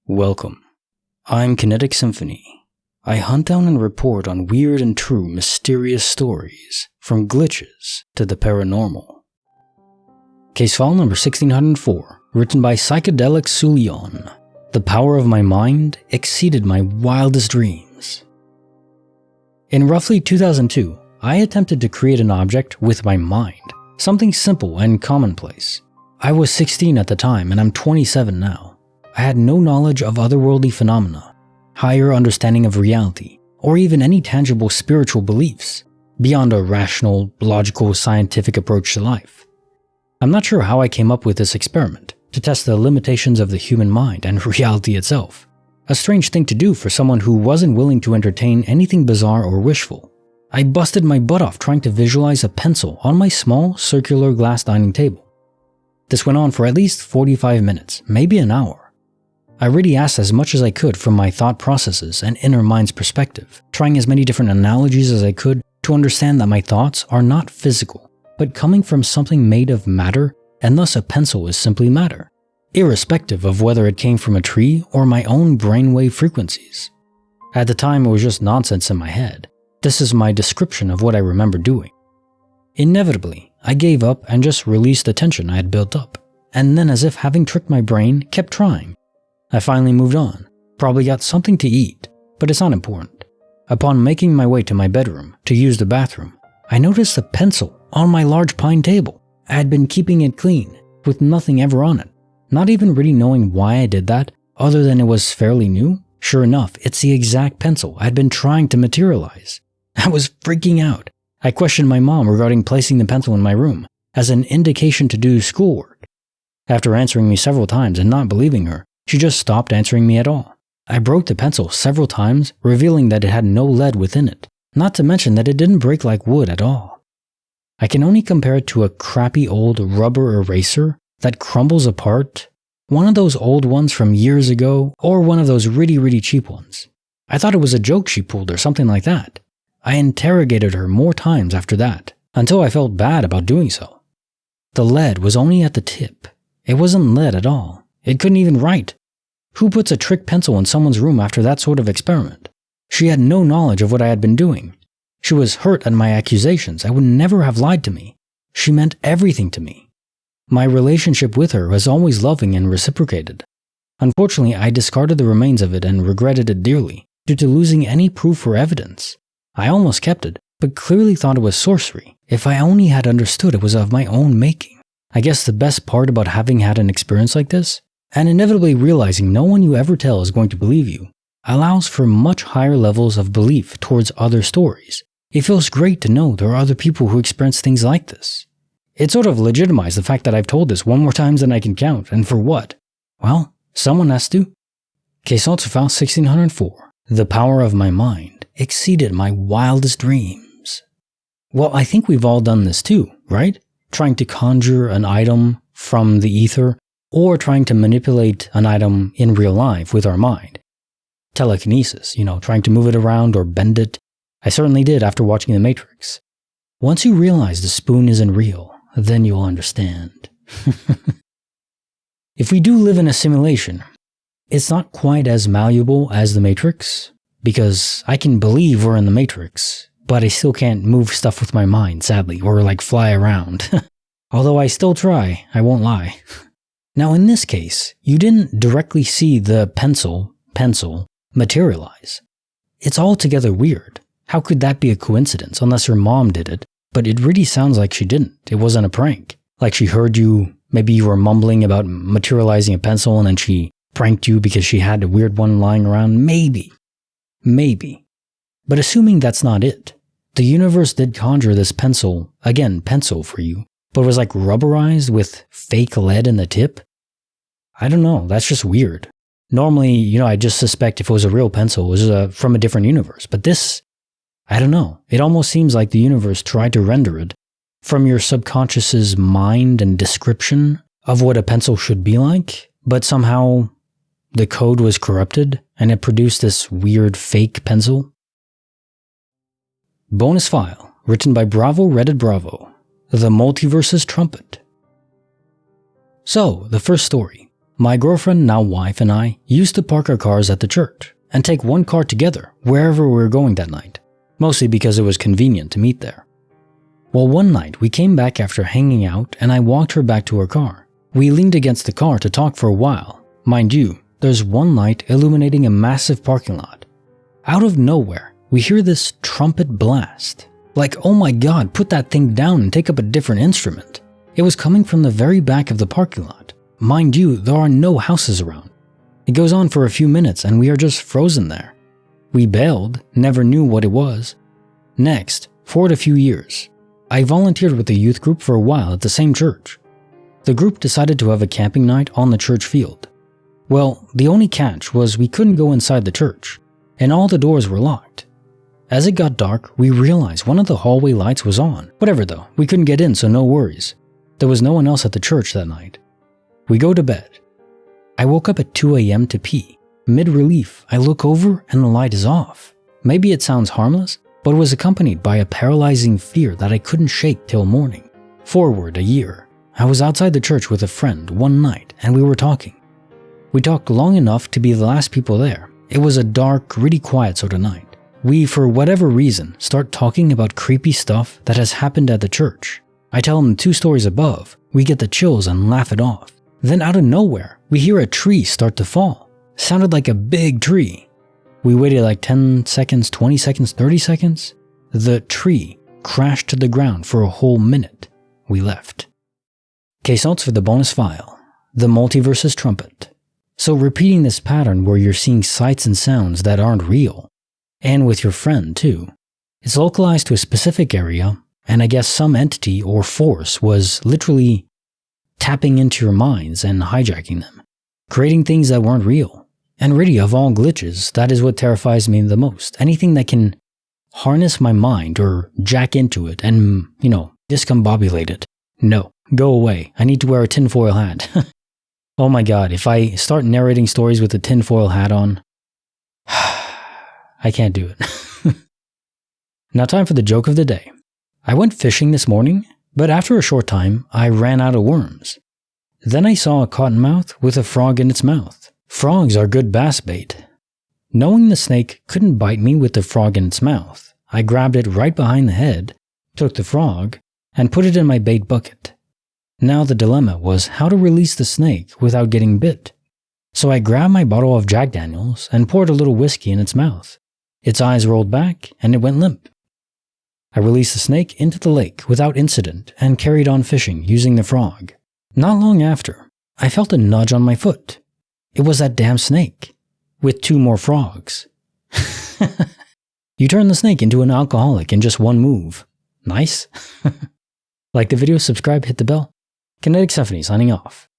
Welcome. I'm Kinetic Symphony. I hunt down and report on weird and true mysterious stories, from glitches to the paranormal. Case file number 1604, written by psychedelicsouleyeon. The power of my mind exceeded my wildest dreams. In roughly 2002, I attempted to create an object with my mind, something simple and commonplace. I was 16 at the time and I'm 27 now. I had no knowledge of otherworldly phenomena, higher understanding of reality, or even any tangible spiritual beliefs, beyond a rational, logical, scientific approach to life. I'm not sure how I came up with this experiment, to test the limitations of the human mind and reality itself. A strange thing to do for someone who wasn't willing to entertain anything bizarre or wishful. I busted my butt off trying to visualize a pencil on my small, circular glass dining table. This went on for at least 45 minutes, maybe an hour. I really asked as much as I could from my thought processes and inner mind's perspective, trying as many different analogies as I could to understand that my thoughts are not physical, but coming from something made of matter, and thus a pencil is simply matter, irrespective of whether it came from a tree or my own brainwave frequencies. At the time, it was just nonsense in my head. This is my description of what I remember doing. Inevitably, I gave up and just released the tension I had built up, and then, as if having tricked my brain, kept trying. I finally moved on, probably got something to eat, but it's not important. Upon making my way to my bedroom to use the bathroom, I noticed a pencil on my large pine table. I had been keeping it clean, with nothing ever on it, not even really knowing why I did that, other than it was fairly new. Sure enough, it's the exact pencil I had been trying to materialize. I was freaking out. I questioned my mom regarding placing the pencil in my room, as an indication to do schoolwork. After answering me several times and not believing her, she just stopped answering me at all. I broke the pencil several times, revealing that it had no lead within it, not to mention that it didn't break like wood at all. I can only compare it to a crappy old rubber eraser that crumbles apart, one of those old ones from years ago, or one of those really cheap ones. I thought it was a joke she pulled or something like that. I interrogated her more times after that, until I felt bad about doing so. The lead was only at the tip. It wasn't lead at all. It couldn't even write. Who puts a trick pencil in someone's room after that sort of experiment? She had no knowledge of what I had been doing. She was hurt at my accusations. I would never have lied to me. She meant everything to me. My relationship with her was always loving and reciprocated. Unfortunately, I discarded the remains of it and regretted it dearly, due to losing any proof or evidence. I almost kept it, but clearly thought it was sorcery, if I only had understood it was of my own making. I guess the best part about having had an experience like this, and inevitably realizing no one you ever tell is going to believe you, allows for much higher levels of belief towards other stories. It feels great to know there are other people who experience things like this. It sort of legitimized the fact that I've told this one more times than I can count, and for what? Well, someone has to. Case also file 1604. The power of my mind exceeded my wildest dreams. Well, I think we've all done this too, right? Trying to conjure an item from the ether, or trying to manipulate an item in real life with our mind. Telekinesis, trying to move it around or bend it. I certainly did after watching The Matrix. Once you realize the spoon isn't real, then you'll understand. If we do live in a simulation, it's not quite as malleable as The Matrix, because I can believe we're in The Matrix, but I still can't move stuff with my mind, sadly, or fly around. Although I still try, I won't lie. Now in this case, you didn't directly see the pencil materialize. It's altogether weird. How could that be a coincidence unless your mom did it? But it really sounds like she didn't. It wasn't a prank. Like she heard you, maybe you were mumbling about materializing a pencil and then she pranked you because she had a weird one lying around. Maybe. But assuming that's not it, the universe did conjure this pencil for you, but it was rubberized with fake lead in the tip? I don't know, that's just weird. Normally, I just suspect if it was a real pencil, it was from a different universe. But this, I don't know. It almost seems like the universe tried to render it from your subconscious's mind and description of what a pencil should be like, but somehow the code was corrupted and it produced this weird fake pencil. Bonus file, written by bravoredditbravo. The Multiverse's Trumpet. So, the first story. My girlfriend, now wife, and I used to park our cars at the church and take one car together wherever we were going that night, mostly because it was convenient to meet there. Well, one night we came back after hanging out and I walked her back to her car. We leaned against the car to talk for a while. Mind you, there's one light illuminating a massive parking lot. Out of nowhere, we hear this trumpet blast. Like, oh my god, put that thing down and take up a different instrument. It was coming from the very back of the parking lot. Mind you, there are no houses around. It goes on for a few minutes and we are just frozen there. We bailed, never knew what it was. Next, for a few years, I volunteered with the youth group for a while at the same church. The group decided to have a camping night on the church field. Well, the only catch was we couldn't go inside the church, and all the doors were locked. As it got dark, we realized one of the hallway lights was on. Whatever though, we couldn't get in, so no worries. There was no one else at the church that night. We go to bed. I woke up at 2 a.m. to pee. Mid-relief, I look over and the light is off. Maybe it sounds harmless, but it was accompanied by a paralyzing fear that I couldn't shake till morning. Forward a year, I was outside the church with a friend one night and we were talking. We talked long enough to be the last people there. It was a dark, really quiet sort of night. We, for whatever reason, start talking about creepy stuff that has happened at the church. I tell him 2 stories above, we get the chills and laugh it off. Then out of nowhere, we hear a tree start to fall. Sounded like a big tree. We waited like 10 seconds, 20 seconds, 30 seconds. The tree crashed to the ground for a whole minute. We left. Case notes for the bonus file. The Multiverse's Trumpet. So repeating this pattern where you're seeing sights and sounds that aren't real, and with your friend too. It's localized to a specific area, and I guess some entity or force was literally tapping into your minds and hijacking them, creating things that weren't real. And really, of all glitches, that is what terrifies me the most. Anything that can harness my mind or jack into it and, discombobulate it. No, go away. I need to wear a tinfoil hat. Oh my god, if I start narrating stories with a tinfoil hat on, I can't do it. Now time for the joke of the day. I went fishing this morning, but after a short time, I ran out of worms. Then I saw a cottonmouth with a frog in its mouth. Frogs are good bass bait. Knowing the snake couldn't bite me with the frog in its mouth, I grabbed it right behind the head, took the frog, and put it in my bait bucket. Now the dilemma was how to release the snake without getting bit. So I grabbed my bottle of Jack Daniels and poured a little whiskey in its mouth. Its eyes rolled back and it went limp. I released the snake into the lake without incident and carried on fishing using the frog. Not long after, I felt a nudge on my foot. It was that damn snake, with 2 more frogs. You turn the snake into an alcoholic in just one move. Nice? Like the video, subscribe, hit the bell. Kinetic Symphony signing off.